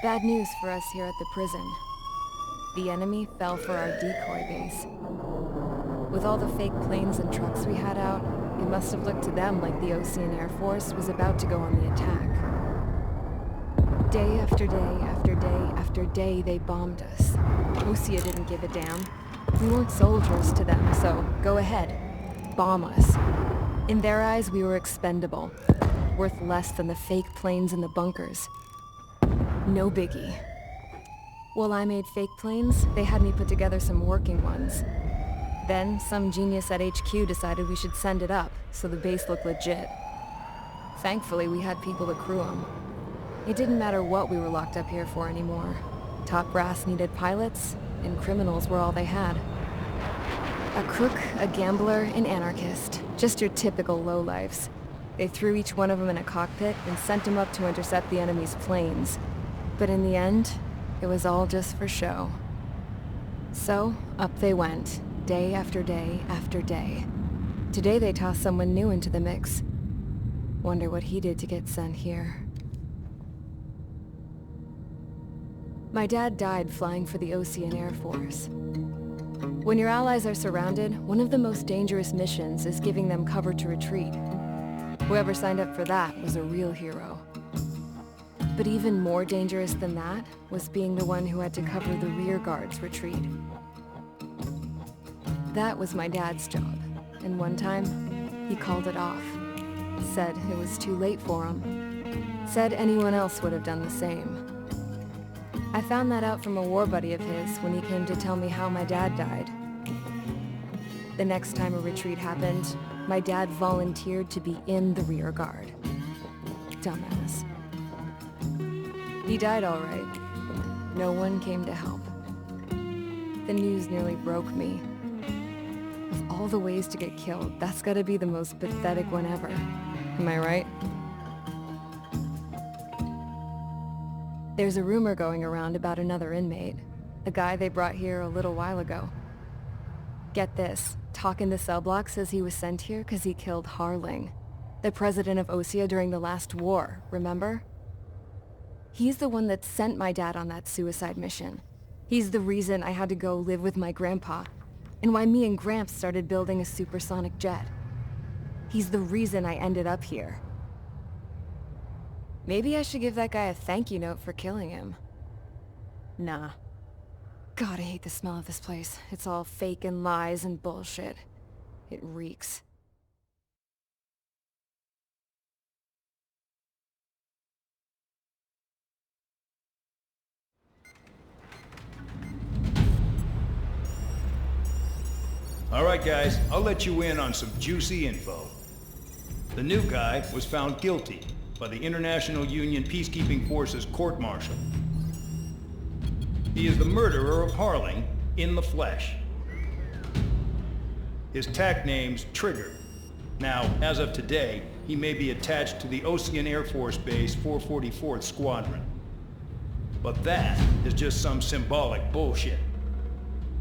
Bad news for us here at the prison. The enemy fell for our decoy base. With all the fake planes and trucks we had out, it must have looked to them like the Ocean Air Force was about to go on the attack. Day after day after day after day, they bombed us. Osea didn't give a damn. We weren't soldiers to them, so go ahead. Bomb us. In their eyes, we were expendable. Worth less than the fake planes in the bunkers. No biggie. While I made fake planes, they had me put together some working ones. Then, some genius at HQ decided we should send it up, so the base looked legit. Thankfully, we had people to crew them. It didn't matter what we were locked up here for anymore. Top brass needed pilots, and criminals were all they had. A crook, a gambler, an anarchist. Just your typical lowlifes. They threw each one of them in a cockpit and sent them up to intercept the enemy's planes. But in the end, it was all just for show. So, up they went, day after day after day. Today they tossed someone new into the mix. Wonder what he did to get sent here. My dad died flying for the Ocean Air Force. When your allies are surrounded, one of the most dangerous missions is giving them cover to retreat. Whoever signed up for that was a real hero. But even more dangerous than that was being the one who had to cover the rear guard's retreat. That was my dad's job, and one time, he called it off. Said it was too late for him. Said anyone else would have done the same. I found that out from a war buddy of his when he came to tell me how my dad died. The next time a retreat happened, my dad volunteered to be in the rear guard. Dumbass. He died all right. No one came to help. The news nearly broke me. Of all the ways to get killed, that's gotta be the most pathetic one ever. Am I right? There's a rumor going around about another inmate. A guy they brought here a little while ago. Get this, Talk in the cell block says he was sent here because he killed Harling, the president of Osea during the last war, remember? He's the one that sent my dad on that suicide mission. He's the reason I had to go live with my grandpa, and why me and Gramps started building a supersonic jet. He's the reason I ended up here. Maybe I should give that guy a thank you note for killing him. Nah. God, I hate the smell of this place. It's all fake and lies and bullshit. It reeks. All right, guys, I'll let you in on some juicy info. The new guy was found guilty by the International Union Peacekeeping Forces court-martial. He is the murderer of Harling in the flesh. His TAC name's Trigger. Now, as of today, he may be attached to the Ocean Air Force Base 444th Squadron. But that is just some symbolic bullshit.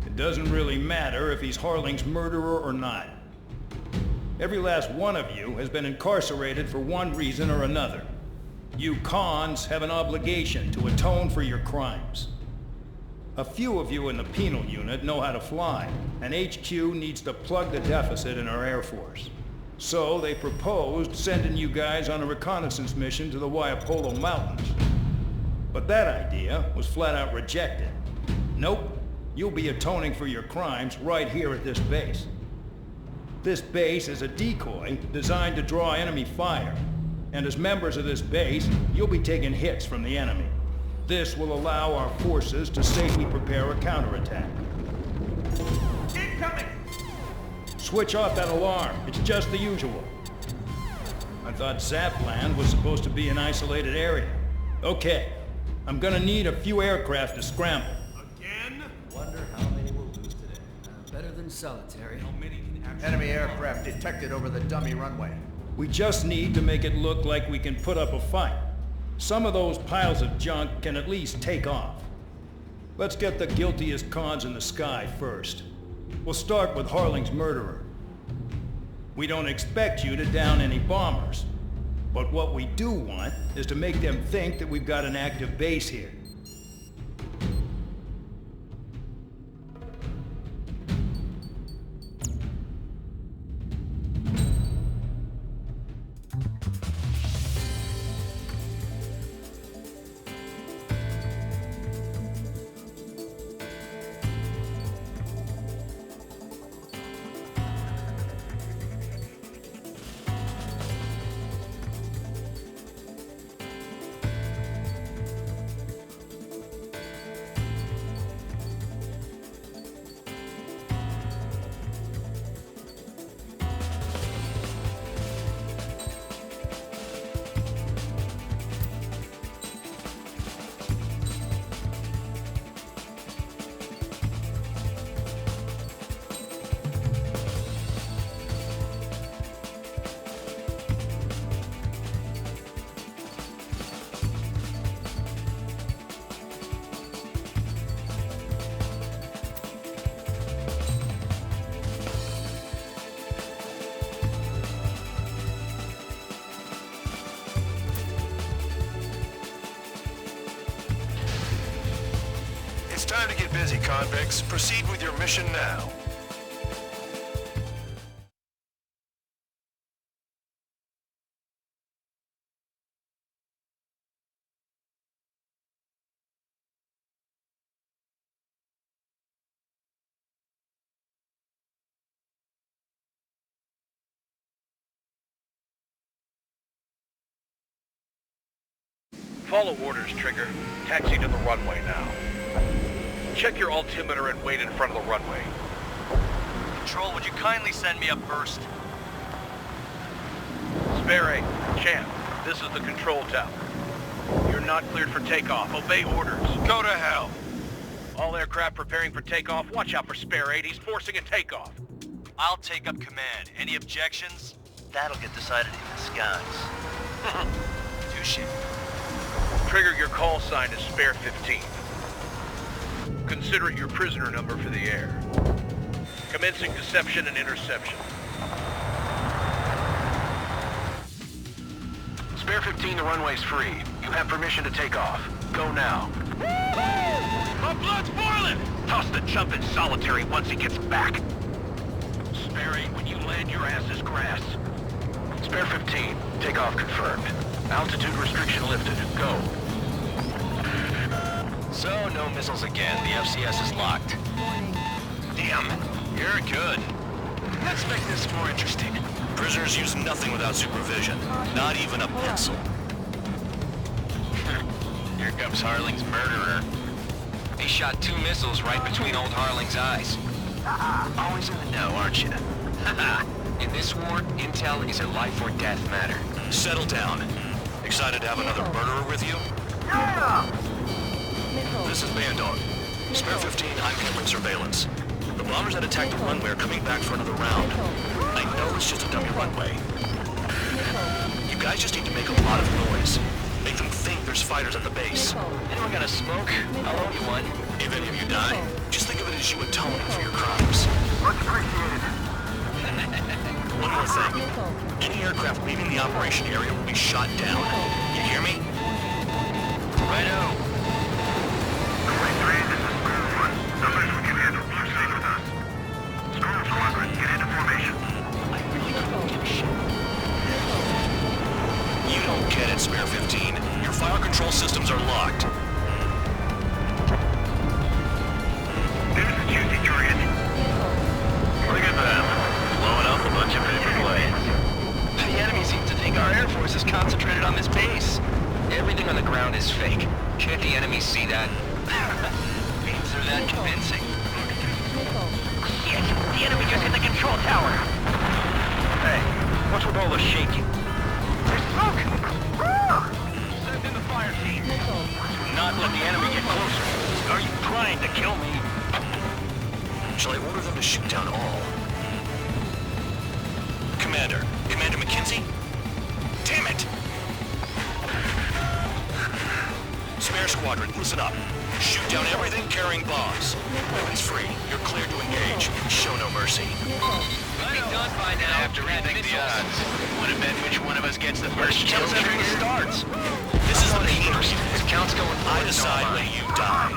It doesn't really matter if he's Harling's murderer or not. Every last one of you has been incarcerated for one reason or another. You cons have an obligation to atone for your crimes. A few of you in the penal unit know how to fly, and HQ needs to plug the deficit in our Air Force. So they proposed sending you guys on a reconnaissance mission to the Waiapolo Mountains. But that idea was flat out rejected. Nope, you'll be atoning for your crimes right here at this base. This base is a decoy designed to draw enemy fire, and as members of this base, you'll be taking hits from the enemy. This will allow our forces to safely prepare a counterattack. Incoming! Switch off that alarm. It's just the usual. I thought Zapland was supposed to be an isolated area. Okay, I'm gonna need a few aircraft to scramble. Again? Wonder how many we'll lose today. Better than solitary. How many can actually... Enemy aircraft detected over the dummy runway. We just need to make it look like we can put up a fight. Some of those piles of junk can at least take off. Let's get the guiltiest cons in the sky first. We'll start with Harling's murderer. We don't expect you to down any bombers. But what we do want is to make them think that we've got an active base here. busy, convicts. Proceed with your mission now. Follow orders, Trigger. Taxi to the runway now. Check your altimeter and wait in front of the runway. Control, would you kindly send me up first? Spare 8, Champ, this is the control tower. You're not cleared for takeoff. Obey orders. Go to hell. All aircraft preparing for takeoff. Watch out for Spare 8. He's forcing a takeoff. I'll take up command. Any objections? That'll get decided in the skies. Touche. Trigger, your call sign is Spare 15. Consider it your prisoner number for the air. Commencing deception and interception. Spare 15, the runway's free. You have permission to take off. Go now. My blood's boiling! Toss the chump in solitary once he gets back. Spare 8, when you land, your ass is grass. Spare 15, takeoff confirmed. Altitude restriction lifted. Go. So, no missiles again. The FCS is locked. Damn, you're good. Let's make this more interesting. Prisoners use nothing without supervision. Not even a pencil. Here comes Harling's murderer. He shot 2 missiles right between old Harling's eyes. Always in the know, aren't you? In this war, intel is a life or death matter. Settle down. Excited to have another murderer with you? This is Bandog. Spare 15, I'm handling surveillance. The bombers that attacked the runway are coming back for another round. I know it's just a dummy runway. You guys just need to make a lot of noise. Make them think there's fighters at the base. Anyone got a smoke? I'll owe you one. If any of you die, just think of it as you atoning for your crimes. Much appreciated. One more thing. Any aircraft leaving the operation area will be shot down. You hear me? Righto. You don't get it, Spare 15. Your fire control systems are locked. There's a juicy target. Look at them. Blowing up a bunch of paper planes. The enemy seems to think our Air Force is concentrated on this base. Everything on the ground is fake. Can't the enemy see that? Means they're that convincing. Shit! The enemy just hit the control tower! Hey, what's with all the shaking? There's smoke! Send in the fire team. Not let the enemy get closer. Are you trying to kill me? Shall I order them to shoot down all? Commander McKenzie? Damn it! Spare Squadron, listen up. Shoot down everything carrying bombs. Nobody's free. You're cleared to engage. Show no mercy. We'll be done by now. Have to rethink the odds. Want to bet which one of us gets the first kill Trigger starts? This is the first. The count's going I forward, decide no when lie. you die.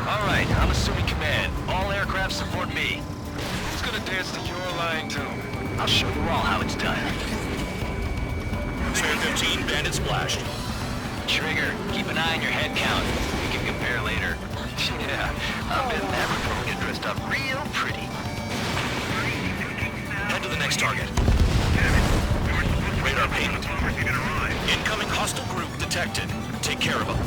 All right, I'm assuming command. All aircraft support me. Who's gonna dance to your line tune? I'll show you all how it's done. Spare 15, bandit splashed. Trigger, keep an eye on your head count. We can compare later. Yeah, I bet that we're get dressed up real pretty. Head to the next target. Radar ping. Incoming hostile group detected. Take care of them.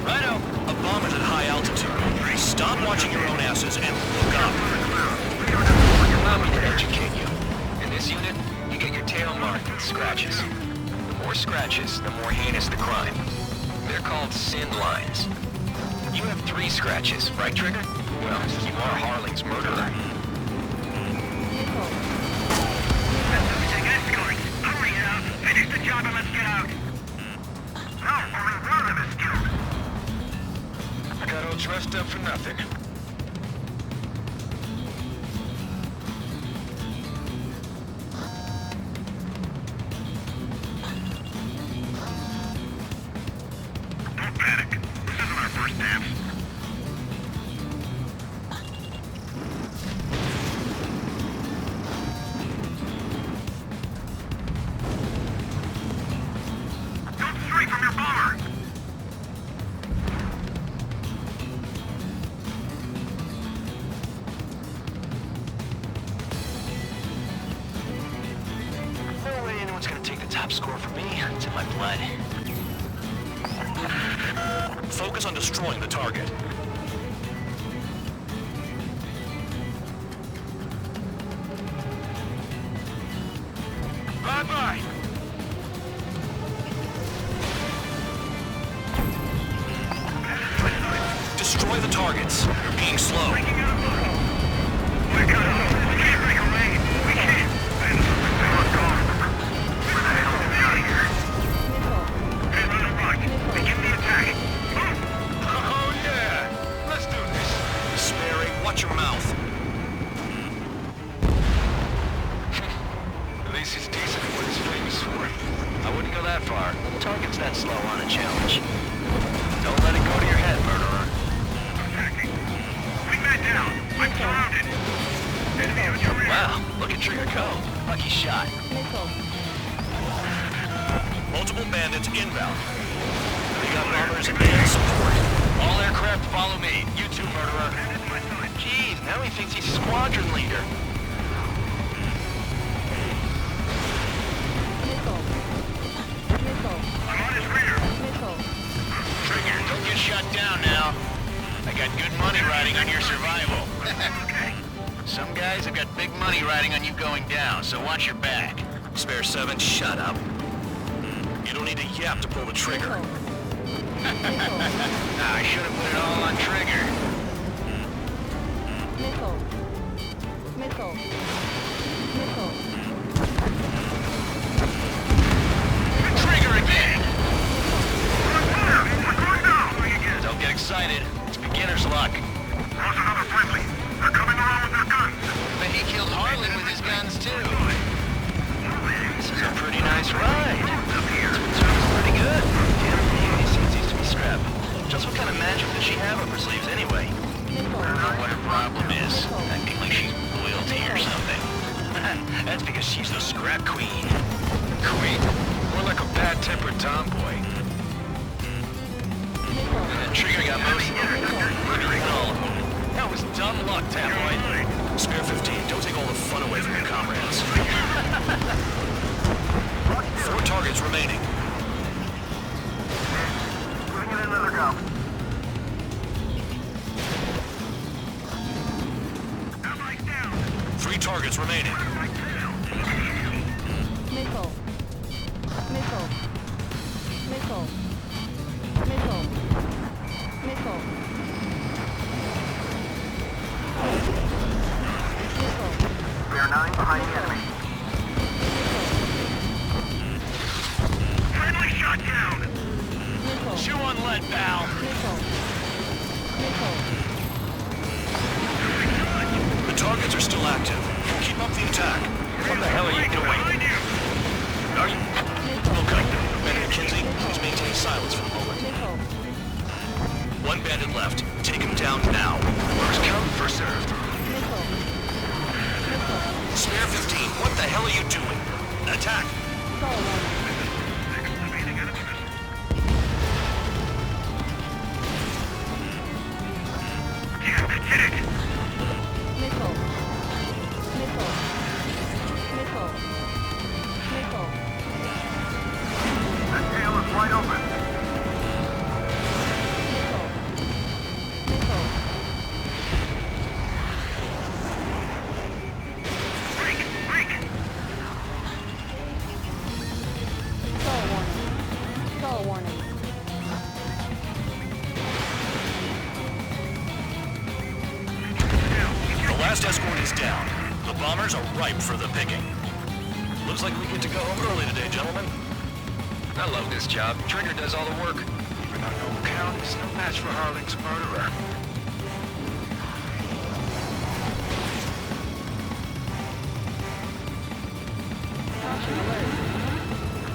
Righto. A bomb is at high altitude. Stop watching your own asses and look up. Allow me to educate you. In this unit, you get your tail marked with scratches. The more scratches, the more heinous the crime. They're called sin lines. You have 3 scratches, right, Trigger? Well, you are Harling's murderer. Hurry out! Finish the job and let's get out! No, only one of them is killed! I got all dressed up for nothing. Don't panic. This isn't our first dance. Top score for me. It's in my blood. Focus on destroying the target. Bye-bye. Destroy the targets. You're being slow. We can't break away. We can't. Let's go. Where the hell are we out of here? Hey, let it rock. Begin the attack. Oh, yeah. Let's do this. Sperry, watch your mouth. At least he's decent at what he's famous for. I wouldn't go that far. The target's that slow on a challenge. Don't let it go to your head, murderer. Attacking. Wingman down. I'm surrounded. Enemy on your rear. Wow, look at Trigger go. Lucky shot. Multiple bandits inbound. We got bombers and support. All aircraft follow me. You too, murderer. Jeez, now he thinks he's squadron leader. I'm on his rear. Trigger, don't get shot down now. I got good money riding on your survival. Some guys have got big money riding on you going down, so watch your back. Spare 7, shut up. You don't need a yap to pull the trigger. I should have put it all on Trigger. Trigger again! Don't get excited. It's beginner's luck. Lost another friendly. They're coming around with their guns. But he killed Harlan with his guns too. This is a pretty nice ride. This one's pretty good. Damn thing, these things used to be scrap. Just what kind of magic does she have up her sleeves anyway? I don't know what her problem is. Acting like she's royalty or something. That's because she's the scrap queen. Queen? More like a bad-tempered tomboy. Trigger got most of them. Literally all of them. That was dumb luck, tabloid. Spare 15, don't take all the fun away from your comrades. 4 targets remaining. Giving it another go. Allies down. 3 targets remaining. Bear 9 behind the enemy. Friendly shot down. Chew on lead, pal. The targets are still active. Keep up the attack. What the hell are you doing? Behind you. Are you... Okay. Bandit Kinsey, please maintain silence for the moment. 1 bandit left. Take him down now. First come, first served. Spare 15, what the hell are you doing? Attack! Remaining enemy missile. Yeah, hit it. That tail is wide open. Break! Break! The last escort is down. The bombers are ripe for the picking. Looks like we get to go home early today, gentlemen. I love this job. Trigger does all the work. Even though no count is no match for Harling's murderer.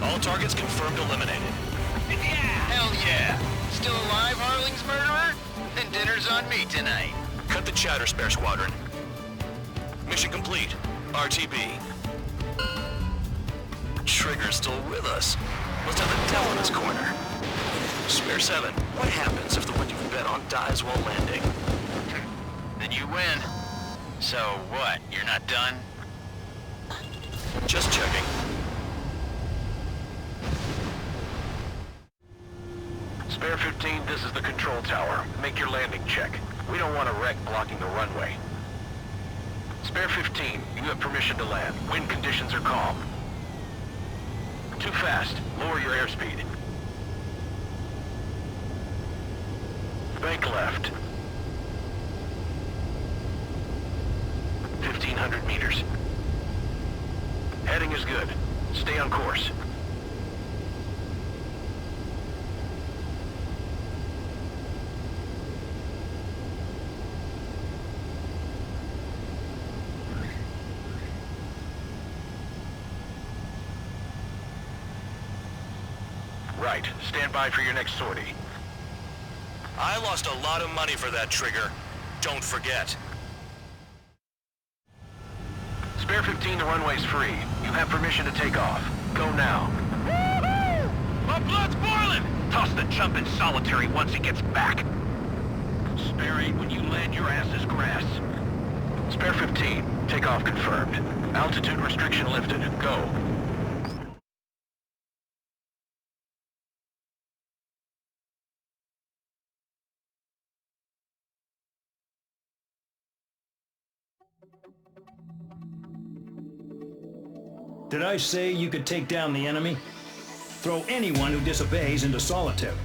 All targets confirmed eliminated. Hell yeah! Still alive, Harling's murderer? Then dinner's on me tonight. Cut the chatter, Spare Squadron. Mission complete. RTB. Trigger's still with us. Must have the devil in his corner. Spare 7, what happens if the one you've bet on dies while landing? Then you win. So what, you're not done? Just checking. Spare 15, this is the control tower. Make your landing check. We don't want a wreck blocking the runway. Spare 15, you have permission to land. Wind conditions are calm. Too fast. Lower your airspeed. Bank left. 1,500 meters. Heading is good. Stay on course. Right. Stand by for your next sortie. I lost a lot of money for that trigger. Don't forget. Spare 15, the runway's free. You have permission to take off. Go now. Woohoo! My blood's boiling! Toss the chump in solitary once he gets back. Spare 8, when you land, your ass is grass. Spare 15, takeoff confirmed. Altitude restriction lifted. Go. Did I say you could take down the enemy? Throw anyone who disobeys into solitary.